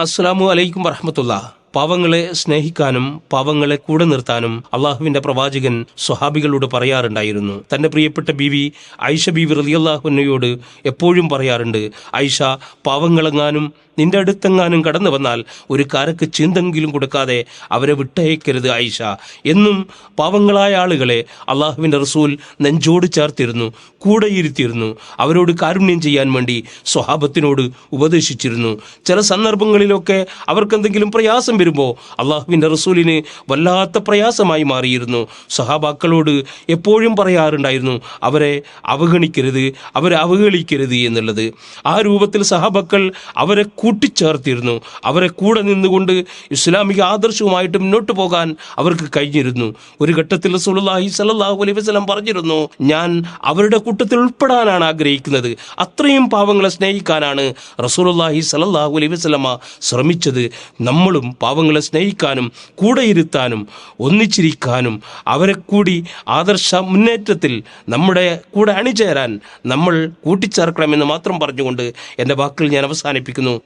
അസ്സലാമു അലൈക്കും വറഹ്മത്തുള്ളാ. പാവങ്ങളെ സ്നേഹിക്കാനും പാവങ്ങളെ കൂടെ നിർത്താനും അള്ളാഹുവിന്റെ പ്രവാചകൻ സ്വഹാബികളോട് പറയാറുണ്ടായിരുന്നു. തന്റെ പ്രിയപ്പെട്ട ബീവി ഐഷ ബീവി റളിയല്ലാഹു അൻഹയോട് എപ്പോഴും പറയാറുണ്ട്, ഐഷ, പാവങ്ങളെങ്ങാനും നിന്റെ അടുത്തെങ്ങാനും കടന്നു വന്നാൽ ഒരു കാരക്ക് ചീന്തെങ്കിലും കൊടുക്കാതെ അവരെ വിട്ടയക്കരുത് ഐഷ. എന്നും പാവങ്ങളായ ആളുകളെ അള്ളാഹുവിന്റെ റസൂൽ നെഞ്ചോട് ചേർത്തിരുന്നു, കൂടെ ഇരുത്തിയിരുന്നു. അവരോട് കാരുണ്യം ചെയ്യാൻ വേണ്ടി സ്വഹാബത്തിനോട് ഉപദേശിച്ചിരുന്നു. ചില സന്ദർഭങ്ങളിലൊക്കെ അവർക്കെന്തെങ്കിലും പ്രയാസം വരുമ്പോൾ അള്ളാഹുവിന്റെ റസൂലിന് വല്ലാത്ത പ്രയാസമായി മാറിയിരുന്നു. സ്വഹാബാക്കളോട് എപ്പോഴും പറയാറുണ്ടായിരുന്നു, അവരെ അവഗണിക്കരുത്, അവരെ അവഹേളിക്കരുത് എന്നുള്ളത്. ആ രൂപത്തിൽ സഹാബാക്കൾ അവരെ കൂട്ടിച്ചേർത്തിരുന്നു. അവരെ കൂടെ നിന്നുകൊണ്ട് ഇസ്ലാമിക ആദർശവുമായിട്ട് മുന്നോട്ട് പോകാൻ അവർക്ക് കഴിഞ്ഞിരുന്നു. ഒരു ഘട്ടത്തിൽ റസൂലുള്ളാഹി സ്വല്ലല്ലാഹു അലൈഹി വസല്ലം പറഞ്ഞിരുന്നു, ഞാൻ അവരുടെ കൂട്ടത്തിൽ ഉൾപ്പെടാനാണ് ആഗ്രഹിക്കുന്നത്. അത്രയും പാവങ്ങളെ സ്നേഹിക്കാനാണ് റസൂലുള്ളാഹി സ്വല്ലല്ലാഹു അലൈഹി വസല്ലമ ശ്രമിച്ചത്. നമ്മളും പാവങ്ങളെ സ്നേഹിക്കാനും കൂടെ ഇരുത്താനും ഒന്നിച്ചിരിക്കാനും അവരെ കൂടി ആദർശ മുന്നേറ്റത്തിൽ നമ്മുടെ കൂടെ അണിചേരാൻ നമ്മൾ കൂട്ടിച്ചേർക്കണമെന്ന് മാത്രം പറഞ്ഞുകൊണ്ട് എൻ്റെ വാക്കുകൾ ഞാൻ അവസാനിപ്പിക്കുന്നു.